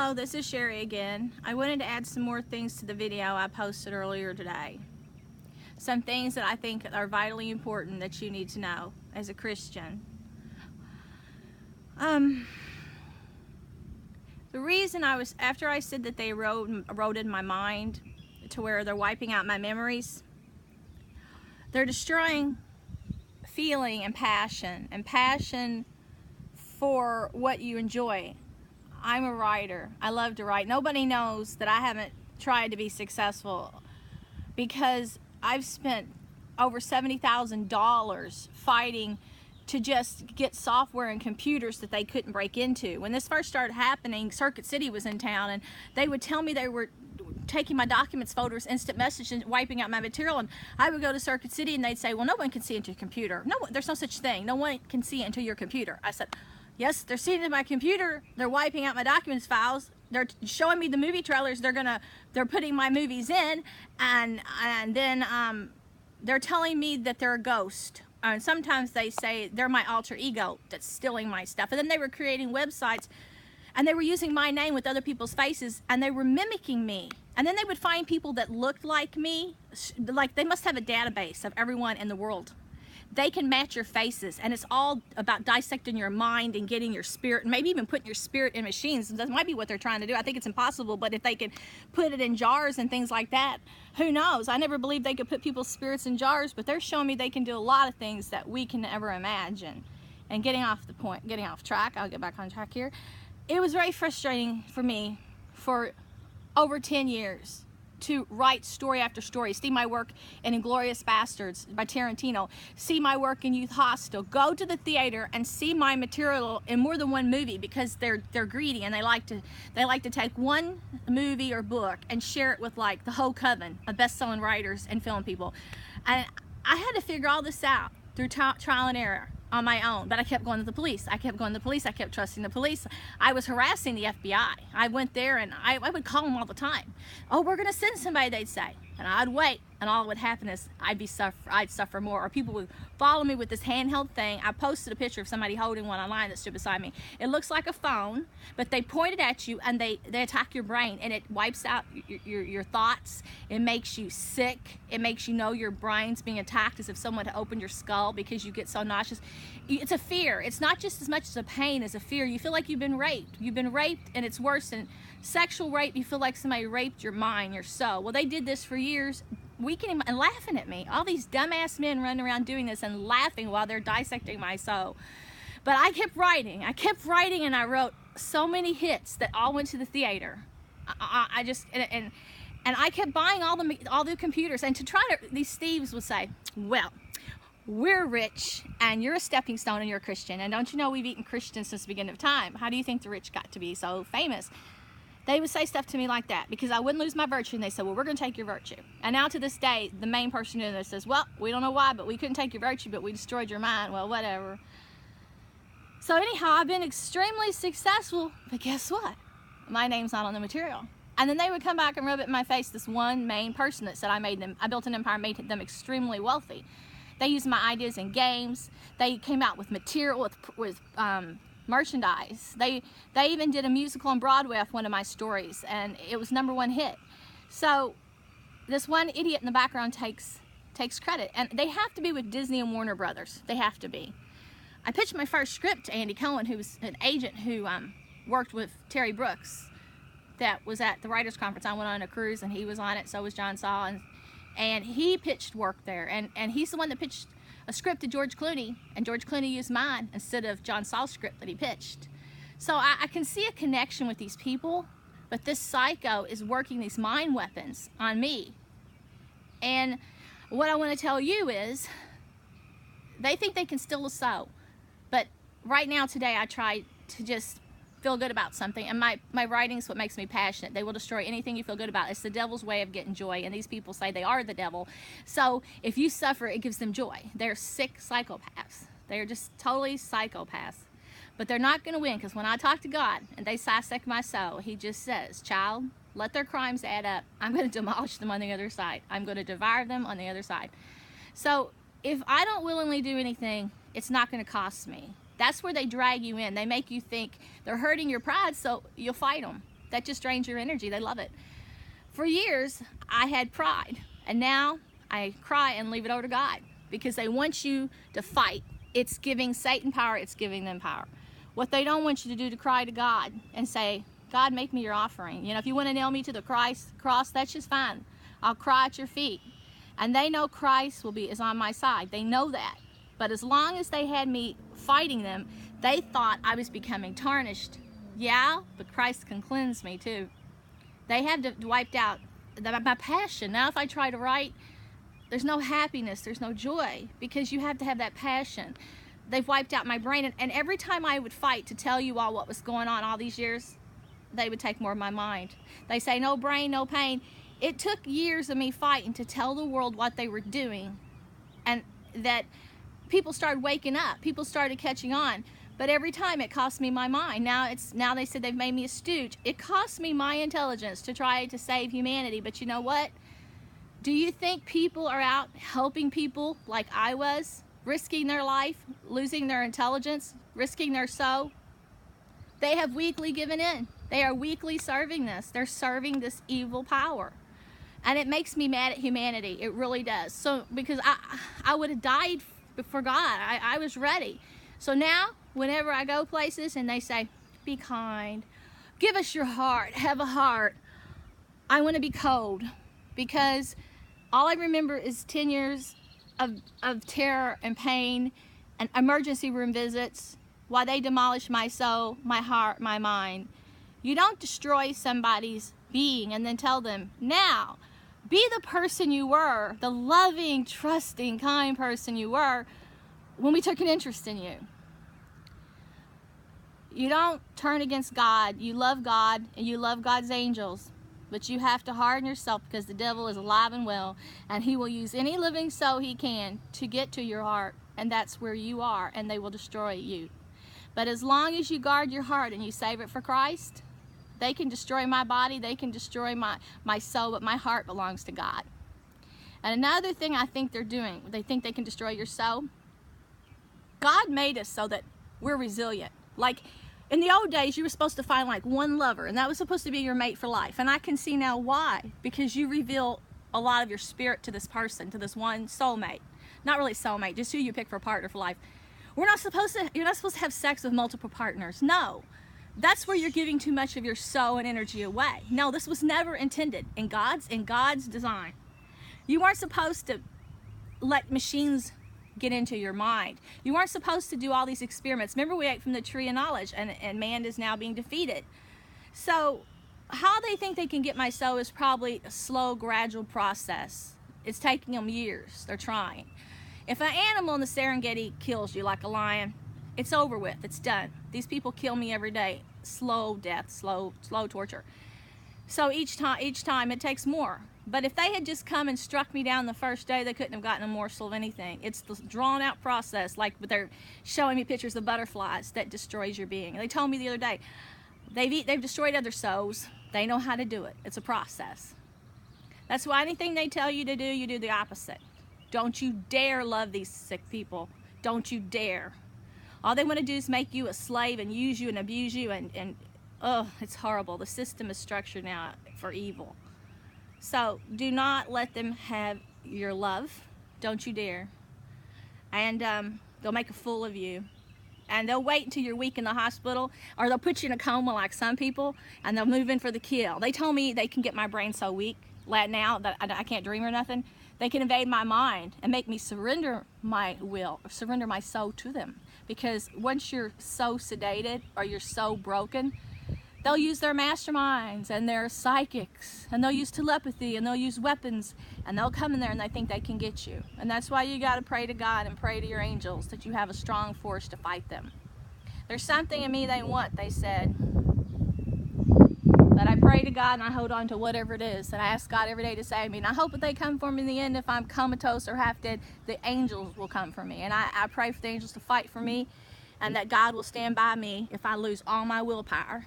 Hello, this is Sherry again. I wanted to add some more things to the video I posted earlier today. Some things that I think are vitally important that you need to know as a Christian. The reason after I said that they eroded my mind to where they're wiping out my memories, they're destroying feeling and passion for what you enjoy. I'm a writer. I love to write. Nobody knows that I haven't tried to be successful because I've spent over $70,000 fighting to just get software and computers that they couldn't break into. When this first started happening, Circuit City was in town and they would tell me they were taking my documents, folders, instant message, and wiping out my material, and I would go to Circuit City and they'd say, well, no one can see into your computer. No, there's no such thing. No one can see into your computer. I said, yes, they're seeing into my computer. They're wiping out my documents files. They're showing me the movie trailers. They're putting my movies in, and then they're telling me that they're a ghost. And sometimes they say they're my alter ego that's stealing my stuff. And then they were creating websites, and they were using my name with other people's faces, and they were mimicking me. And then they would find people that looked like me, like they must have a database of everyone in the world. They can match your faces, and it's all about dissecting your mind and getting your spirit, and maybe even putting your spirit in machines. That might be what they're trying to do. I think it's impossible, but if they can put it in jars and things like that, who knows? I never believed they could put people's spirits in jars, but they're showing me they can do a lot of things that we can never imagine. And getting off track, I'll get back on track here. It was very frustrating for me for over 10 years to write story after story, see my work in Inglourious Bastards by Tarantino, see my work in Youth Hostel, go to the theater and see my material in more than one movie because they're greedy and they like to take one movie or book and share it with like the whole coven of best-selling writers and film people. And I had to figure all this out through trial and error on my own, but I kept going to the police. I kept trusting the police. I was harassing the FBI. I went there and I would call them all the time. Oh, we're gonna send somebody, they'd say. And I'd wait, and all that would happen is I'd suffer more, or people would follow me with this handheld thing. I posted a picture of somebody holding one online that stood beside me. It looks like a phone, but they point it at you and they attack your brain, and it wipes out your thoughts. It makes you sick. It makes you know your brain's being attacked as if someone had opened your skull because you get so nauseous. It's a fear. It's not just as much as a pain as a fear. You feel like you've been raped. You've been raped, and it's worse than sexual rape. You feel like somebody raped your mind, your soul. Well, they did this for years, and laughing at me. All these dumbass men running around doing this and laughing while they're dissecting my soul. But I kept writing, and I wrote so many hits that all went to the theater. And I kept buying all the computers, and these thieves would say, well, we're rich and you're a stepping stone and you're a Christian, and don't you know we've eaten Christians since the beginning of time? How do you think the rich got to be so famous? They would say stuff to me like that because I wouldn't lose my virtue, and they said, well, we're going to take your virtue. And now to this day, the main person doing this says, well, we don't know why, but we couldn't take your virtue, but we destroyed your mind. Well, whatever. So anyhow, I've been extremely successful, but guess what? My name's not on the material. And then they would come back and rub it in my face, this one main person that said I built an empire, made them extremely wealthy. They used my ideas in games. They came out with material, with merchandise. They even did a musical on Broadway off one of my stories, and it was #1 hit. So this one idiot in the background takes credit, and they have to be with Disney and Warner Brothers. They have to be. I pitched my first script to Andy Cohen, who was an agent who worked with Terry Brooks. That was at the writers' conference. I went on a cruise, and he was on it. So was John Saw, and he pitched work there, and he's the one that pitched a script to George Clooney, and George Clooney used mine instead of John Saw's script that he pitched. So I can see a connection with these people, but this psycho is working these mind weapons on me. And what I want to tell you is, they think they can steal a soul, but right now, today, I try to just feel good about something, and my writing is what makes me passionate. They will destroy anything you feel good about. It's the devil's way of getting joy, and these people say they are the devil. So if you suffer, it gives them joy. They're sick psychopaths. They're just totally psychopaths. But they're not going to win, because when I talk to God and they dissect my soul, he just says, child, let their crimes add up. I'm going to demolish them on the other side. I'm going to devour them on the other side. So if I don't willingly do anything, it's not going to cost me. That's where they drag you in. They make you think they're hurting your pride, so you'll fight them. That just drains your energy. They love it. For years, I had pride, and now I cry and leave it over to God, because they want you to fight. It's giving Satan power. It's giving them power. What they don't want you to do, to cry to God and say, God, make me your offering. You know, if you want to nail me to the cross, that's just fine. I'll cry at your feet. And they know Christ is on my side. They know that. But as long as they had me fighting them, they thought I was becoming tarnished. Yeah, but Christ can cleanse me too. They have wiped out my passion. Now if I try to write, there's no happiness, there's no joy, because you have to have that passion. They've wiped out my brain, and every time I would fight to tell you all what was going on all these years, they would take more of my mind. They say, no brain, no pain. It took years of me fighting to tell the world what they were doing, and that people started waking up. People started catching on. But every time it cost me my mind. Now they said they've made me a stooge. It cost me my intelligence to try to save humanity. But you know what? Do you think people are out helping people like I was, risking their life, losing their intelligence, risking their soul? They have weakly given in. They are weakly serving this. They're serving this evil power. And it makes me mad at humanity. It really does. So, because I would have died for God. I was ready. So now, whenever I go places and they say, be kind, give us your heart, have a heart, I want to be cold, because all I remember is 10 years of terror and pain and emergency room visits while they demolish my soul, my heart, my mind. You don't destroy somebody's being and then tell them, now, be the person you were, the loving, trusting, kind person you were when we took an interest in you. You don't turn against God. You love God and you love God's angels. But you have to harden yourself, because the devil is alive and well, and he will use any living soul he can to get to your heart, and that's where you are, and they will destroy you. But as long as you guard your heart and you save it for Christ, they can destroy my body, they can destroy my soul, but my heart belongs to God. And another thing I think they're doing, they think they can destroy your soul. God made us so that we're resilient. Like, in the old days, you were supposed to find like one lover, and that was supposed to be your mate for life. And I can see now why. Because you reveal a lot of your spirit to this person, to this one soulmate. Not really soulmate, just who you pick for a partner for life. You're not supposed to have sex with multiple partners. No. That's where you're giving too much of your soul and energy away. No, this was never intended in God's design. You weren't supposed to let machines get into your mind. You weren't supposed to do all these experiments. Remember, we ate from the tree of knowledge, and man is now being defeated. So how they think they can get my soul is probably a slow, gradual process. It's taking them years. They're trying. If an animal in the Serengeti kills you, like a lion, it's over with. It's done. These people kill me every day. Slow death, slow torture. So each time it takes more. But if they had just come and struck me down the first day, they couldn't have gotten a morsel of anything. It's the drawn out process, like they're showing me pictures of butterflies, that destroys your being. They told me the other day, they've destroyed other souls. They know how to do it. It's a process. That's why anything they tell you to do, you do the opposite. Don't you dare love these sick people. Don't you dare. All they want to do is make you a slave and use you and abuse you, and oh, it's horrible. The system is structured now for evil. So do not let them have your love. Don't you dare. And they'll make a fool of you. And they'll wait until you're weak in the hospital, or they'll put you in a coma like some people, and they'll move in for the kill. They told me they can get my brain so weak now that I can't dream or nothing. They can invade my mind and make me surrender my will, or surrender my soul to them. Because once you're so sedated or you're so broken, they'll use their masterminds and their psychics, and they'll use telepathy, and they'll use weapons, and they'll come in there and they think they can get you. And that's why you got to pray to God and pray to your angels that you have a strong force to fight them. There's something in me they want, they said. But I pray to God and I hold on to whatever it is. And I ask God every day to save me. And I hope that they come for me in the end. If I'm comatose or half dead, the angels will come for me. And I pray for the angels to fight for me, and that God will stand by me if I lose all my willpower.